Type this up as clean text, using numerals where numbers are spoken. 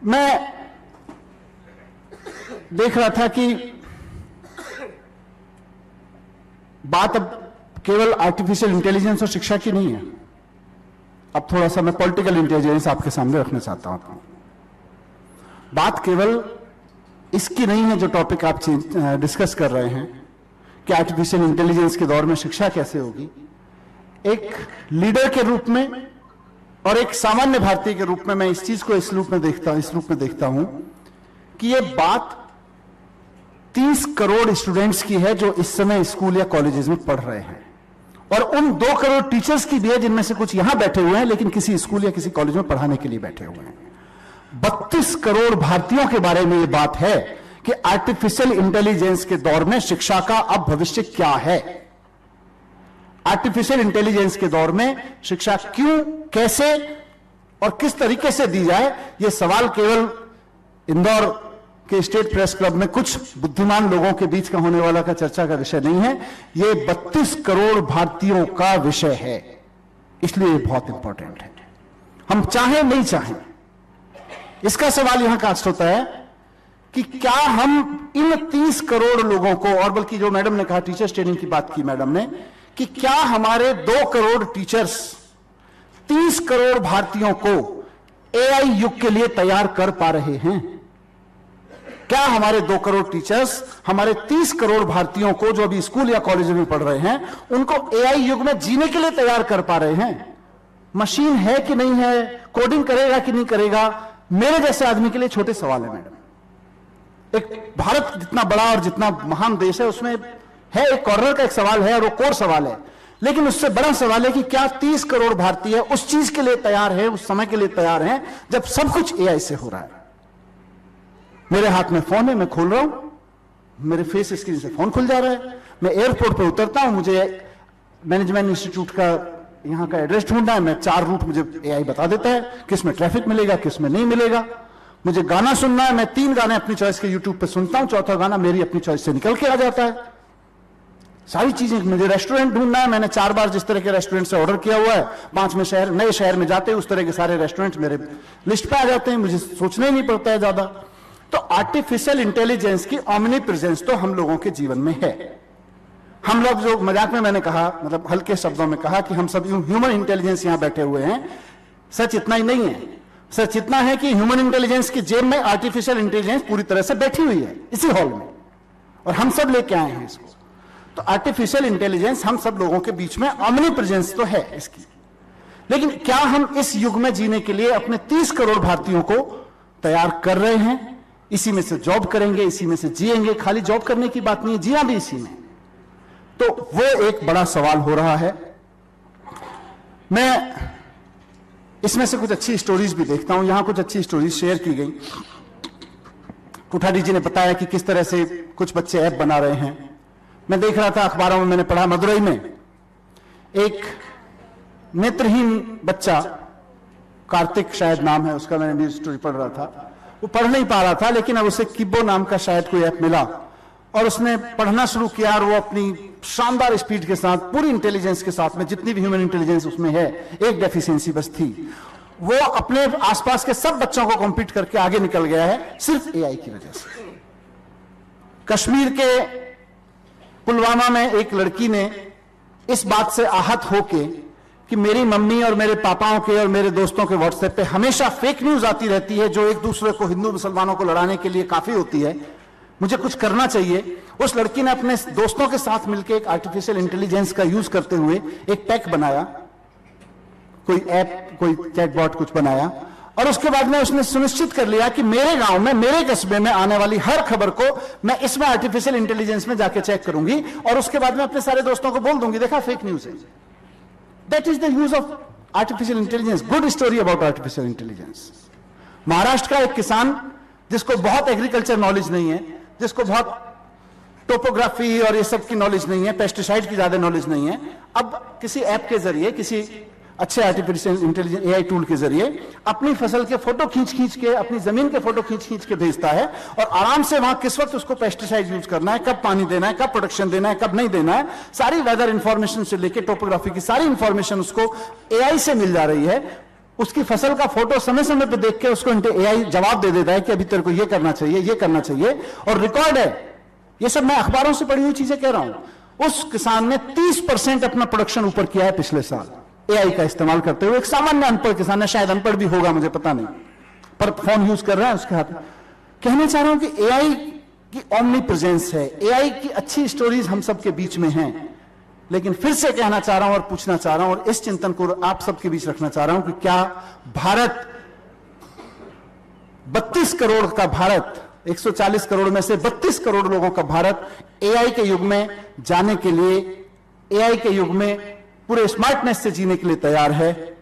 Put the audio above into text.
मैं देख रहा था कि बात अब केवल आर्टिफिशियल इंटेलिजेंस और शिक्षा की नहीं है। अब थोड़ा सा मैं पॉलिटिकल इंटेलिजेंस आपके सामने रखना चाहता हूं। बात केवल इसकी नहीं है जो टॉपिक आप डिस्कस कर रहे हैं कि आर्टिफिशियल इंटेलिजेंस के दौर में शिक्षा कैसे होगी। एक लीडर के रूप में और एक सामान्य भारतीय के रूप में मैं इस चीज को इस रूप में देखता हूं कि यह बात 30 करोड़ स्टूडेंट्स की है जो इस समय स्कूल या कॉलेजेस में पढ़ रहे हैं, और उन 2 करोड़ टीचर्स की भी है जिनमें से कुछ यहां बैठे हुए हैं लेकिन किसी स्कूल या किसी कॉलेज में पढ़ाने के लिए बैठे हुए हैं। 32 करोड़ भारतीयों के बारे में यह बात है कि आर्टिफिशियल इंटेलिजेंस के दौर में शिक्षा का अब भविष्य क्या है। आर्टिफिशियल इंटेलिजेंस के दौर में शिक्षा क्यों, कैसे और किस तरीके से दी जाए, यह सवाल केवल इंदौर के स्टेट प्रेस क्लब में कुछ बुद्धिमान लोगों के बीच का होने वाला चर्चा का विषय नहीं है। यह 32 करोड़ भारतीयों का विषय है, इसलिए यह बहुत इंपॉर्टेंट है। हम चाहें नहीं चाहें, इसका सवाल यहां कास्ट होता है कि क्या हम इन 30 करोड़ लोगों को, और बल्कि जो मैडम ने कहा टीचर्स ट्रेनिंग की बात की मैडम ने, कि क्या हमारे 2 करोड़ टीचर्स 30 करोड़ भारतीयों को एआई युग के लिए तैयार कर पा रहे हैं? क्या हमारे 2 करोड़ टीचर्स हमारे 30 करोड़ भारतीयों को जो अभी स्कूल या कॉलेज में पढ़ रहे हैं उनको एआई युग में जीने के लिए तैयार कर पा रहे हैं? मशीन है कि नहीं है, कोडिंग करेगा कि नहीं करेगा, मेरे जैसे आदमी के लिए छोटे सवाल है मैडम। एक भारत जितना बड़ा और जितना महान देश है उसमें है एक कॉर्नर का एक सवाल है और वो कोर सवाल है, लेकिन उससे बड़ा सवाल है कि क्या 30 करोड़ भारतीय उस चीज के लिए तैयार है, उस समय के लिए तैयार हैं जब सब कुछ एआई से हो रहा है। मेरे हाथ में फोन है, मैं खोल रहा हूं, मेरे फेस स्क्रीन से फोन खुल जा रहा है। मैं एयरपोर्ट पे उतरता हूं, मुझे मैनेजमेंट इंस्टीट्यूट का यहां का एड्रेस ढूंढना है, मैं 4 रूट मुझे एआई बता देता है, किस में ट्रैफिक मिलेगा किस में नहीं मिलेगा। मुझे गाना सुनना है, मैं 3 गाने अपनी चॉइस के यूट्यूब पे सुनता हूं, चौथा गाना मेरी अपनी चॉइस से निकल के आ जाता है। सारी चीजें, मुझे रेस्टोरेंट ढूंढना है, मैंने 4 बार जिस तरह के रेस्टोरेंट से ऑर्डर किया हुआ है, 5वें शहर नए शहर में जाते उस तरह के सारे रेस्टोरेंट मेरे लिस्ट पे आ जाते हैं, मुझे सोचना ही नहीं पड़ता है ज्यादा। तो आर्टिफिशियल इंटेलिजेंस की ऑमनी प्रेजेंस तो हम लोगों के जीवन में है। हम लोग जो मजाक में मैंने कहा, मतलब हल्के शब्दों में कहा कि हम सब ह्यूमन इंटेलिजेंस यहां बैठे हुए हैं, सच इतना ही नहीं है। सच इतना है कि ह्यूमन इंटेलिजेंस की जेब में आर्टिफिशियल इंटेलिजेंस पूरी तरह से बैठी हुई है इसी हॉल में, और हम सब लेके आए हैं इसको। तो आर्टिफिशियल इंटेलिजेंस हम सब लोगों के बीच में ऑमनी प्रेजेंस तो है इसकी, लेकिन क्या हम इस युग में जीने के लिए अपने 30 करोड़ भारतीयों को तैयार कर रहे हैं? इसी में से जॉब करेंगे, इसी में से जिएंगे। खाली जॉब करने की बात नहीं है, जिया भी इसी में। तो वो एक बड़ा सवाल हो रहा है। मैं इसमें से कुछ अच्छी स्टोरीज भी देखता हूं, यहां कुछ अच्छी स्टोरीज शेयर की गई। कुठारी जी ने बताया कि किस तरह से कुछ बच्चे ऐप बना रहे हैं। मैं देख रहा था अखबारों में, मैंने पढ़ा मदुरई में एक नेत्रहीन बच्चा, कार्तिक शायद नाम है उसका, मैंने न्यूज स्टोरी पढ़ रहा था, वो पढ़ नहीं पा रहा था लेकिन अब उसे किब्बो नाम का शायद कोई ऐप मिला और उसने पढ़ना शुरू किया, और वो अपनी शानदार स्पीड के साथ, पूरी इंटेलिजेंस के साथ में, जितनी भी ह्यूमन इंटेलिजेंस उसमें है, एक डेफिशिएंसी बस थी, वो अपने आसपास के सब बच्चों को कॉम्पीट करके आगे निकल गया है सिर्फ एआई की वजह से। कश्मीर के पुलवामा में एक लड़की ने इस बात से आहत होके कि मेरी मम्मी और मेरे पापाओं के और मेरे दोस्तों के व्हाट्सएप पे हमेशा फेक न्यूज आती रहती है जो एक दूसरे को, हिंदू मुसलमानों को लड़ाने के लिए काफी होती है, मुझे कुछ करना चाहिए। उस लड़की ने अपने दोस्तों के साथ मिलकर एक आर्टिफिशियल इंटेलिजेंस का यूज करते हुए एक पैक बनाया, कोई ऐप, कोई चैटबॉट कुछ बनाया, और उसके बाद में उसने सुनिश्चित कर लिया कि मेरे गांव में, मेरे कस्बे में आने वाली हर खबर को मैं इसमें आर्टिफिशियल इंटेलिजेंस में जाके चेक करूंगी और उसके बाद में अपने सारे दोस्तों को बोल दूंगी, देखा फेक न्यूज है। That is the use of artificial intelligence. Good story about artificial intelligence. Maharashtra का एक किसान जिसको बहुत एग्रीकल्चर नॉलेज नहीं है, जिसको बहुत टोपोग्राफी और ये सब की नॉलेज नहीं है, पेस्टिसाइड की ज्यादा नॉलेज नहीं है, अब किसी ऐप के जरिए, किसी अच्छे आर्टिफिशियल इंटेलिजेंस एआई टूल के जरिए अपनी फसल के फोटो खींच खींच के, अपनी जमीन के फोटो खींच खींच के भेजता है, और आराम से वहां किस वक्त उसको पेस्टिसाइड यूज करना है, कब पानी देना है, कब प्रोडक्शन देना है, कब नहीं देना है, सारी वेदर इंफॉर्मेशन से लेकर टोपोग्राफी की सारी इंफॉर्मेशन उसको एआई से मिल जा रही है। उसकी फसल का फोटो समय समय पे देख के उसको एआई जवाब दे देता है कि अभी तेरे को ये करना चाहिए, ये करना चाहिए, और रिकॉर्ड है। ये सब मैं अखबारों से पढ़ी हुई चीजें कह रहा हूं। उस किसान ने 30% अपना प्रोडक्शन ऊपर किया है पिछले साल एआई का इस्तेमाल करते हुए। एक सामान्य अनपढ़ किसान है, शायद अनपढ़ भी होगा, मुझे पता नहीं, पर फोन यूज कर रहा है उसके हाथ में। कहना चाह रहा हूं कि एआई की ओमनी प्रेजेंस है, एआई की अच्छी स्टोरीज हम सबके बीच में हैं, लेकिन फिर से कहना चाह रहा हूं और पूछना चाह रहा हूं और इस चिंतन को आप सबके बीच रखना चाह रहा हूं कि क्या भारत 32 करोड़ का भारत, 140 करोड़ में से 32 करोड़ लोगों का भारत एआई के युग में जाने के लिए, एआई के युग में पूरे स्मार्टनेस से जीने के लिए तैयार है?